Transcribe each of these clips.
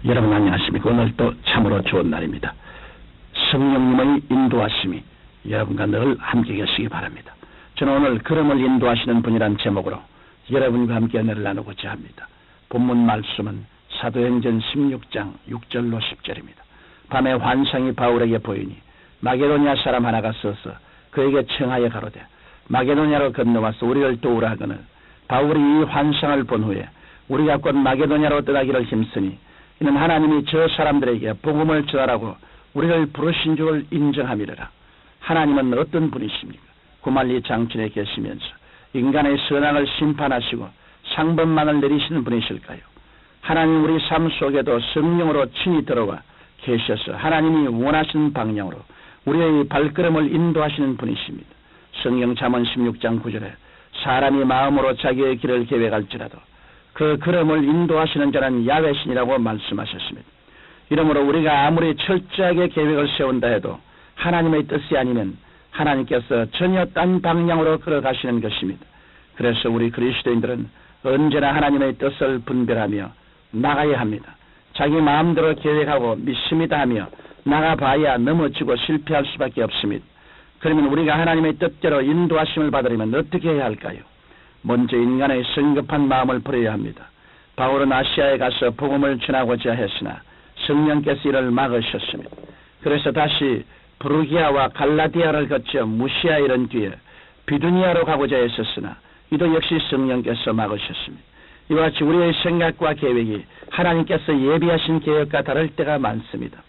여러분 안녕하십니까? 오늘 또 참으로 좋은 날입니다. 성령님의 인도하심이 여러분과 늘 함께 계시기 바랍니다. 저는 오늘 걸음을 인도하시는 분이란 제목으로 여러분과 함께 은혜를 나누고자 합니다. 본문 말씀은 사도행전 16장 6절로 10절입니다. 밤에 환상이 바울에게 보이니 마게도냐 사람 하나가 서서 그에게 청하여 가로되 마게도냐로 건너와서 우리를 도우라 하거늘 바울이 이 환상을 본 후에 우리가 곧 마게도냐로 떠나기를 힘쓰니 이는 하나님이 저 사람들에게 복음을 전하라고 우리를 부르신 줄을 인정함이라. 하나님은 어떤 분이십니까? 구말리 장천에 계시면서 인간의 선악을 심판하시고 상범만을 내리시는 분이실까요? 하나님 우리 삶 속에도 성령으로 친히 들어와 계셔서 하나님이 원하시는 방향으로 우리의 발걸음을 인도하시는 분이십니다. 성경 잠언 16장 9절에 사람이 마음으로 자기의 길을 계획할지라도 그 걸음을 인도하시는 자는 야훼신이라고 말씀하셨습니다. 이러므로 우리가 아무리 철저하게 계획을 세운다 해도 하나님의 뜻이 아니면 하나님께서 전혀 딴 방향으로 걸어가시는 것입니다. 그래서 우리 그리스도인들은 언제나 하나님의 뜻을 분별하며 나가야 합니다. 자기 마음대로 계획하고 믿습니다 하며 나가봐야 넘어지고 실패할 수밖에 없습니다. 그러면 우리가 하나님의 뜻대로 인도하심을 받으려면 어떻게 해야 할까요? 먼저 인간의 성급한 마음을 버려야 합니다. 바울은 아시아에 가서 복음을 전하고자 했으나 성령께서 이를 막으셨습니다. 그래서 다시 부르기아와 갈라디아를 거쳐 무시아 이른 뒤에 비두니아로 가고자 했었으나 이도 역시 성령께서 막으셨습니다. 이와 같이 우리의 생각과 계획이 하나님께서 예비하신 계획과 다를 때가 많습니다.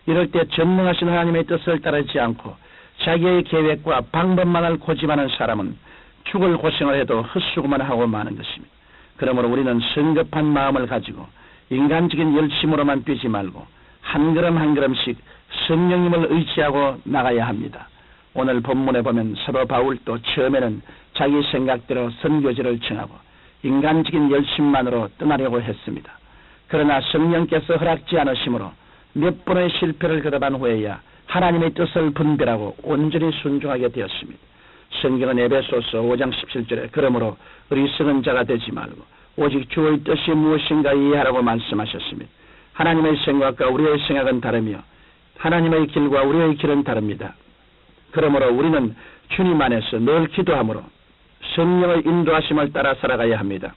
이럴 때 전능하신 하나님의 뜻을 따르지 않고 자기의 계획과 방법만을 고집하는 사람은 죽을 고생을 해도 헛수고만 하고 마는 것입니다. 그러므로 우리는 성급한 마음을 가지고 인간적인 열심으로만 뛰지 말고 한 걸음 한 걸음씩 성령님을 의지하고 나가야 합니다. 오늘 본문에 보면 사도 바울도 처음에는 자기 생각대로 선교지를 정하고 인간적인 열심만으로 떠나려고 했습니다. 그러나 성령께서 허락지 않으심으로 몇 번의 실패를 거듭한 후에야 하나님의 뜻을 분별하고 온전히 순종하게 되었습니다. 성경은 에베소서 5장 17절에 그러므로 어리석은 자가 되지 말고 오직 주의 뜻이 무엇인가 이해하라고 말씀하셨습니다. 하나님의 생각과 우리의 생각은 다르며 하나님의 길과 우리의 길은 다릅니다. 그러므로 우리는 주님 안에서 늘 기도함으로 성령의 인도하심을 따라 살아가야 합니다.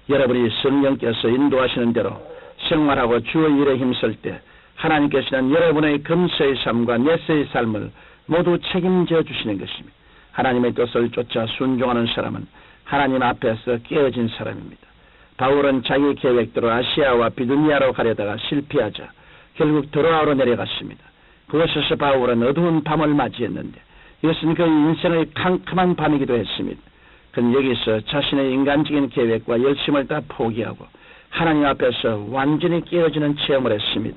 여러분이 성령께서 인도하시는 대로 생활하고 주의 일에 힘쓸 때 하나님께서는 여러분의 금세의 삶과 내세의 삶을 모두 책임져 주시는 것입니다. 하나님의 뜻을 쫓아 순종하는 사람은 하나님 앞에서 깨어진 사람입니다. 바울은 자기 계획대로 아시아와 비두니아로 가려다가 실패하자 결국 드로아로 내려갔습니다. 그곳에서 바울은 어두운 밤을 맞이했는데 이것은 그의 인생의 캄캄한 밤이기도 했습니다. 그는 여기서 자신의 인간적인 계획과 열심을 다 포기하고 하나님 앞에서 완전히 깨어지는 체험을 했습니다.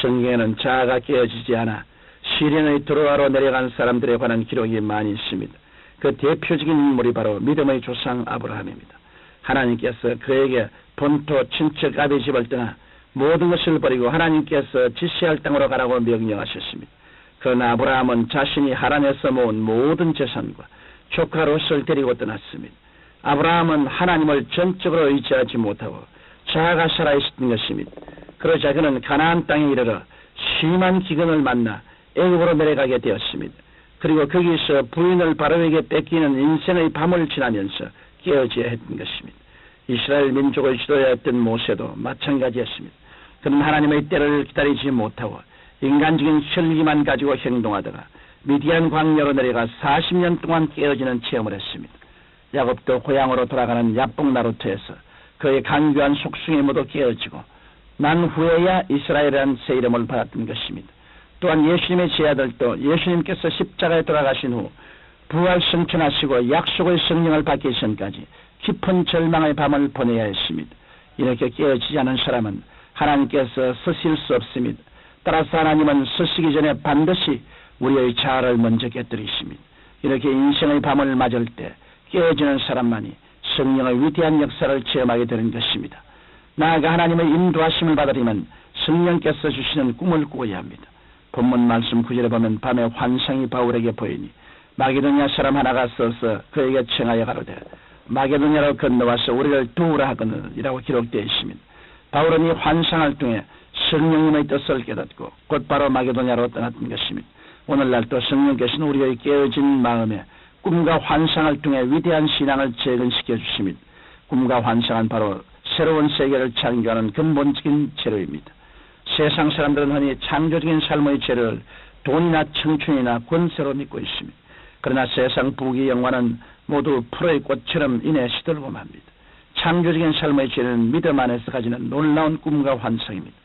성경에는 자아가 깨어지지 않아 시련의 드로아로 내려간 사람들에 관한 기록이 많이 있습니다. 그 대표적인 인물이 바로 믿음의 조상 아브라함입니다. 하나님께서 그에게 본토 친척 아비 집을 떠나 모든 것을 버리고 하나님께서 지시할 땅으로 가라고 명령하셨습니다. 그러나 아브라함은 자신이 하란에서 모은 모든 재산과 조카 롯을 데리고 떠났습니다. 아브라함은 하나님을 전적으로 의지하지 못하고 자아가 살아있었던 것입니다. 그러자 그는 가나안 땅에 이르러 심한 기근을 만나 애굽으로 내려가게 되었습니다. 그리고 거기서 부인을 바로에게 뺏기는 인생의 밤을 지나면서 깨어져야 했던 것입니다. 이스라엘 민족을 지도했던 모세도 마찬가지였습니다. 그는 하나님의 때를 기다리지 못하고 인간적인 혈기만 가지고 행동하다가 미디안 광야로 내려가 40년 동안 깨어지는 체험을 했습니다. 야곱도 고향으로 돌아가는 야복나루트에서 그의 간교한 속성이 모두 깨어지고 난 후에야 이스라엘이라는 새 이름을 받았던 것입니다. 또한 예수님의 제자들도 예수님께서 십자가에 돌아가신 후 부활 승천하시고 약속의 성령을 받기 전까지 깊은 절망의 밤을 보내야 했습니다. 이렇게 깨어지지 않은 사람은 하나님께서 쓰실 수 없습니다. 따라서 하나님은 쓰시기 전에 반드시 우리의 자아를 먼저 깨뜨리십니다. 이렇게 인생의 밤을 맞을 때 깨어지는 사람만이 성령의 위대한 역사를 체험하게 되는 것입니다. 나아가 하나님의 인도하심을 받으려면 성령께서 주시는 꿈을 꾸어야 합니다. 본문 말씀 9절에 보면 밤에 환상이 바울에게 보이니 마게도냐 사람 하나가 서서 그에게 청하여 가로되 마게도냐로 건너와서 우리를 도우라 하거늘 이라고 기록되어 있습니다. 바울은 이 환상을 통해 성령님의 뜻을 깨닫고 곧바로 마게도냐로 떠났던 것입니다. 오늘날 또 성령께서는 우리의 깨어진 마음에 꿈과 환상을 통해 위대한 신앙을 재건시켜 주십니다. 꿈과 환상은 바로 새로운 세계를 창조하는 근본적인 재료입니다. 세상 사람들은 흔히 창조적인 삶의 재료를 돈이나 청춘이나 권세로 믿고 있습니다. 그러나 세상 부귀 영화는 모두 풀의 꽃처럼 인해 시들고 맙니다. 창조적인 삶의 재료는 믿음 안에서 가지는 놀라운 꿈과 환상입니다.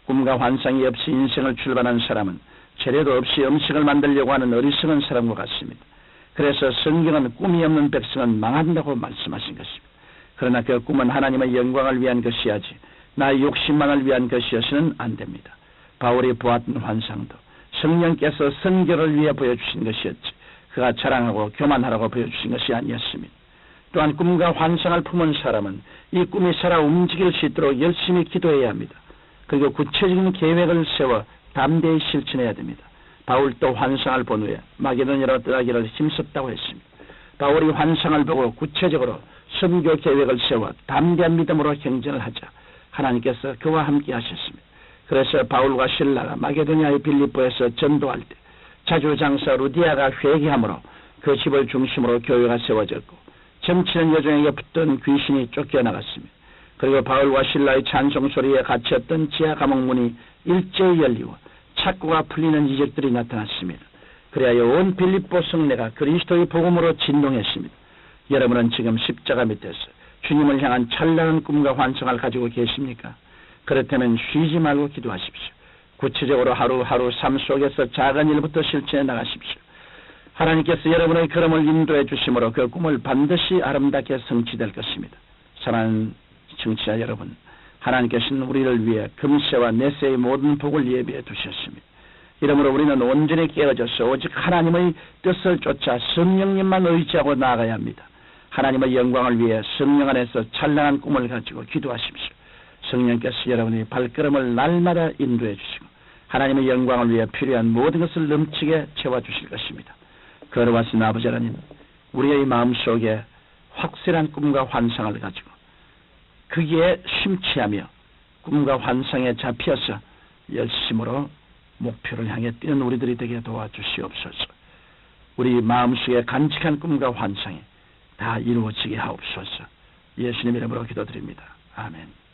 꿈과 환상이 없이 인생을 출발한 사람은 재료도 없이 음식을 만들려고 하는 어리석은 사람과 같습니다. 그래서 성경은 꿈이 없는 백성은 망한다고 말씀하신 것입니다. 그러나 그 꿈은 하나님의 영광을 위한 것이야지 나의 욕심만을 위한 것이어서는 안 됩니다. 바울이 보았던 환상도 성령께서 선교를 위해 보여주신 것이었지 그가 자랑하고 교만하라고 보여주신 것이 아니었습니다. 또한 꿈과 환상을 품은 사람은 이 꿈이 살아 움직일 수 있도록 열심히 기도해야 합니다. 그리고 구체적인 계획을 세워 담대히 실천해야 됩니다. 바울도 환상을 본 후에 마게도냐로 떠나기를 힘썼다고 했습니다. 바울이 환상을 보고 구체적으로 선교 계획을 세워 담대한 믿음으로 행전을 하자 하나님께서 그와 함께 하셨습니다. 그래서 바울과 실라가 마게도냐의 빌립보에서 전도할 때 자주장사 루디아가 회개함으로 그 집을 중심으로 교회가 세워졌고 점치는 여종에게 붙던 귀신이 쫓겨나갔습니다. 그리고 바울과 실라의 찬송 소리에 갇혔던 지하 감옥문이 일제히 열리고 착고가 풀리는 이적들이 나타났습니다. 그래야 온 빌립보 성내가 그리스도의 복음으로 진동했습니다. 여러분은 지금 십자가 밑에서 주님을 향한 찬란한 꿈과 환상을 가지고 계십니까? 그렇다면 쉬지 말고 기도하십시오. 구체적으로 하루하루 삶 속에서 작은 일부터 실천해 나가십시오. 하나님께서 여러분의 걸음을 인도해 주심으로 그 꿈을 반드시 아름답게 성취될 것입니다. 사랑하는 청취자 여러분, 하나님께서는 우리를 위해 금세와 내세의 모든 복을 예비해 두셨습니다. 이러므로 우리는 온전히 깨어져서 오직 하나님의 뜻을 쫓아 성령님만 의지하고 나아가야 합니다. 하나님의 영광을 위해 성령 안에서 찬란한 꿈을 가지고 기도하십시오. 성령께서 여러분의 발걸음을 날마다 인도해 주시고 하나님의 영광을 위해 필요한 모든 것을 넘치게 채워주실 것입니다. 걸어와신 아버지 하나님, 우리의 마음속에 확실한 꿈과 환상을 가지고 거기에 심취하며 꿈과 환상에 잡혀서 열심으로 목표를 향해 뛰는 우리들이 되게 도와주시옵소서. 우리 마음속에 간직한 꿈과 환상이 다 이루어지게 하옵소서. 예수님 이름으로 기도드립니다. 아멘.